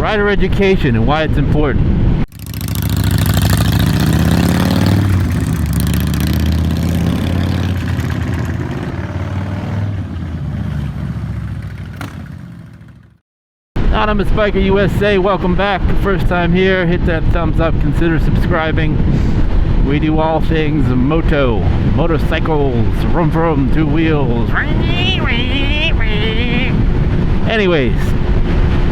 rider education and why it's important. Anonymous Biker USA, welcome back. First time here, hit that thumbs up, consider subscribing. We do all things moto, motorcycles, vroom, two wheels. Anyways,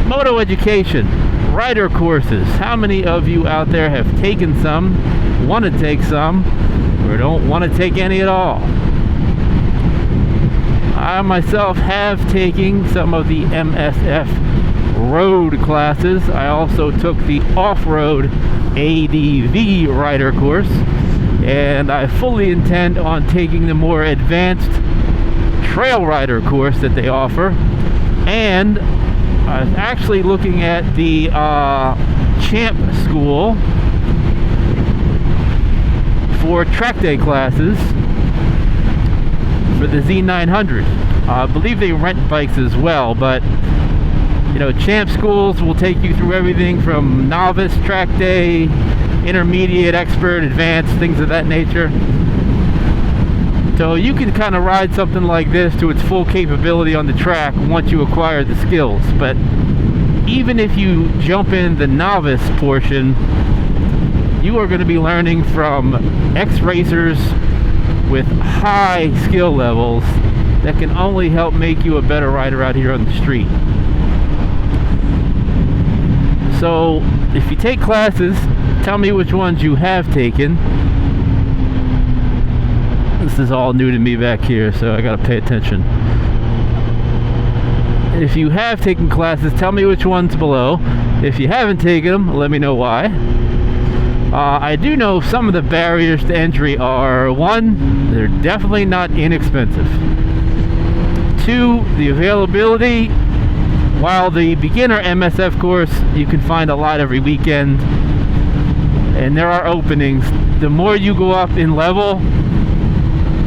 moto education, rider courses. How many of you out there have taken some, want to take some, or don't want to take any at all? I myself have taken some of the MSF road classes. I also took the off-road ADV rider course, and I fully intend on taking the more advanced trail rider course that they offer. And I was actually looking at the Champ School for track day classes for the Z900. I believe they rent bikes as well, but you know, Champ schools will take you through everything from novice, track day, intermediate, expert, advanced, things of that nature. So you can kind of ride something like this to its full capability on the track once you acquire the skills. But even if you jump in the novice portion, you are going to be learning from ex-racers with high skill levels that can only help make you a better rider out here on the street. So if you take classes, tell me which ones you have taken. This is all new to me back here, so I gotta pay attention. If you have taken classes, tell me which ones below. If you haven't taken them, let me know why. I do know some of the barriers to entry are: 1, they're definitely not inexpensive. 2, the availability. While the beginner MSF course, you can find a lot every weekend, and there are openings. The more you go up in level,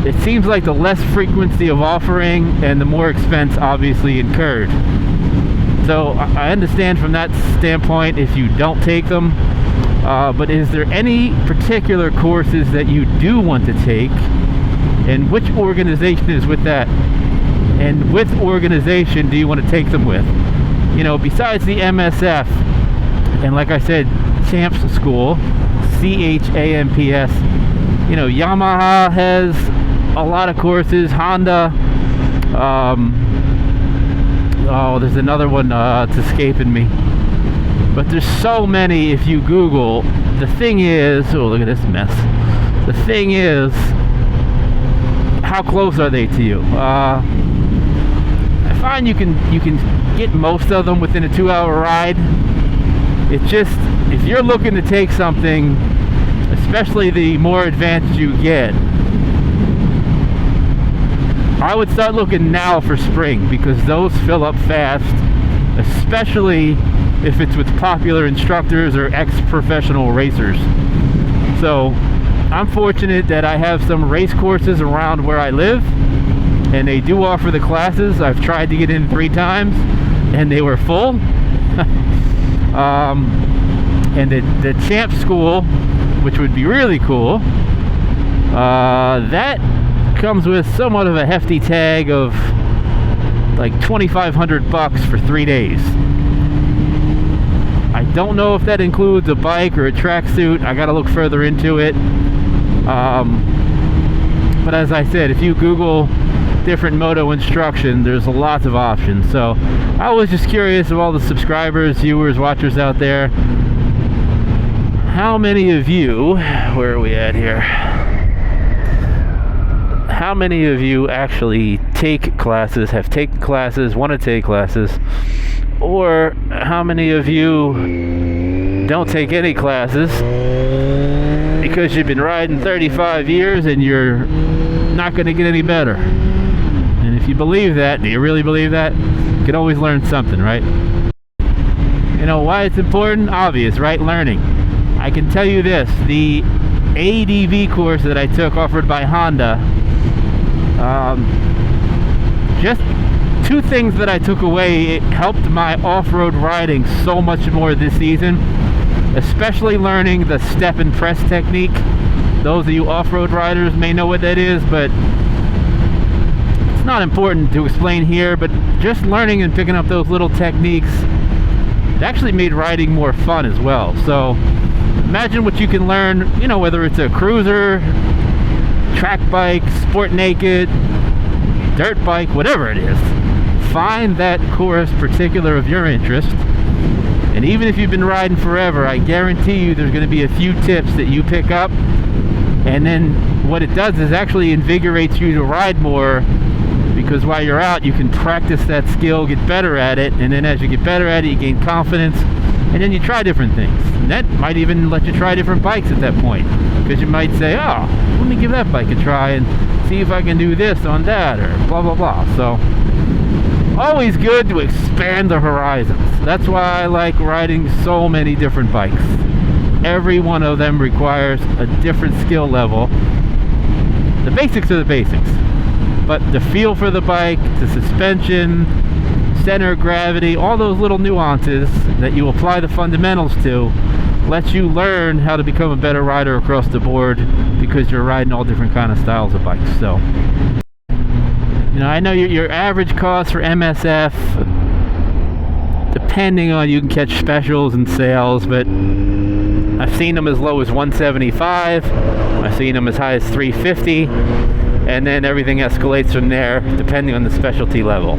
it seems like the less frequency of offering and the more expense obviously incurred. So I understand from that standpoint if you don't take them, but is there any particular courses that you do want to take, and which organization is with that? And which organization do you want to take them with? You know, besides the MSF, and like I said, Champs School, CHAMPS, you know, Yamaha has a lot of courses, Honda, oh, there's another one, it's escaping me. But there's so many if you Google. The thing is, oh, look at this mess. The thing is, how close are they to you? I find you can get most of them within a 2-hour ride. It's just, if you're looking to take something, especially the more advanced you get, I would start looking now for spring, because those fill up fast, especially if it's with popular instructors or ex-professional racers. So I'm fortunate that I have some race courses around where I live, and they do offer the classes. I've tried to get in 3 times and they were full. And the Champ School, which would be really cool, that comes with somewhat of a hefty tag of like $2,500 for 3 days. I don't know if that includes a bike or a tracksuit. I gotta look further into it. But as I said, if you Google different moto instruction, there's lots of options. So I was just curious of all the subscribers, viewers, watchers out there, how many of you, where are we at here? How many of you actually take classes, have taken classes, want to take classes, or how many of you don't take any classes because you've been riding 35 years and you're not going to get any better? And if you believe that, do you really believe that? You can always learn something, right? You know why it's important? Obvious, right? Learning. I can tell you this, the ADV course that I took offered by Honda, just two things that I took away. It helped my off-road riding so much more this season, especially learning the step and press technique. Those of you off-road riders may know what that is, but it's not important to explain here. But just learning and picking up those little techniques, it actually made riding more fun as well. So imagine what you can learn, you know, whether it's a cruiser, track bike, sport naked, dirt bike, whatever it is. Find that course particular of your interest, and even if you've been riding forever, I guarantee you there's going to be a few tips that you pick up, and then what it does is actually invigorates you to ride more, because while you're out you can practice that skill, get better at it, and then as you get better at it you gain confidence, and then you try different things. And that might even let you try different bikes at that point, because you might say, oh, let me give that bike a try and see if I can do this on that, or blah blah blah. So always good to expand the horizons. That's why I like riding so many different bikes. Every one of them requires a different skill level. The basics are the basics, but the feel for the bike, the suspension, center of gravity, all those little nuances that you apply the fundamentals to lets you learn how to become a better rider across the board, because you're riding all different kind of styles of bikes. So, you know, I know your average cost for MSF, depending on, you can catch specials and sales, but I've seen them as low as $175, I've seen them as high as $350, and then everything escalates from there depending on the specialty level.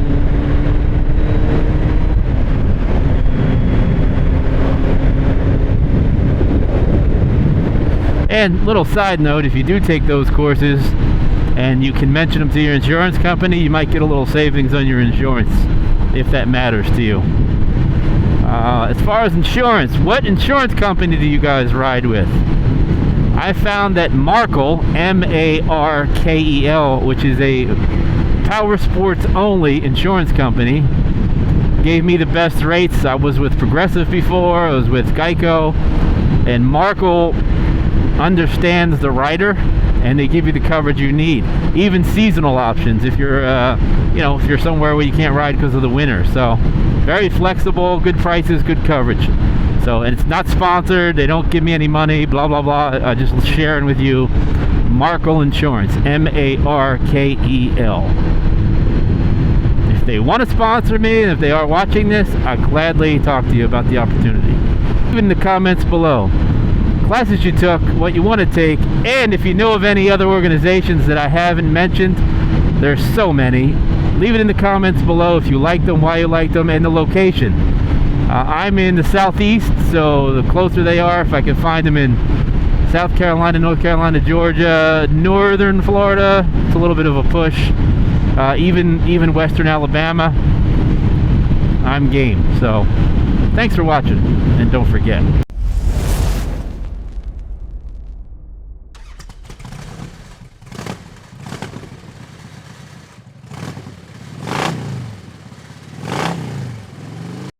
And little side note, if you do take those courses and you can mention them to your insurance company, you might get a little savings on your insurance, if that matters to you. As far as insurance, what insurance company do you guys ride with? I found that Markel, M-A-R-K-E-L, which is a power sports only insurance company, gave me the best rates. I was with Progressive before, I was with Geico, and Markel understands the rider, and they give you the coverage you need, even seasonal options if you're you know, if you're somewhere where you can't ride because of the winter. So very flexible, good prices, good coverage. So, and it's not sponsored, they don't give me any money, blah blah blah. I'm just sharing with you. Markel Insurance, M-A-R-K-E-L. If they want to sponsor me, and if they are watching this, I'd gladly talk to you about the opportunity. Leave in the comments below classes you took, what you want to take, and if you know of any other organizations that I haven't mentioned. There's so many. Leave it in the comments below if you like them, why you like them, and the location. I'm in the southeast, so the closer they are, if I can find them in South Carolina, North Carolina, Georgia, northern Florida, it's a little bit of a push. Even western Alabama, I'm game. So thanks for watching, and don't forget,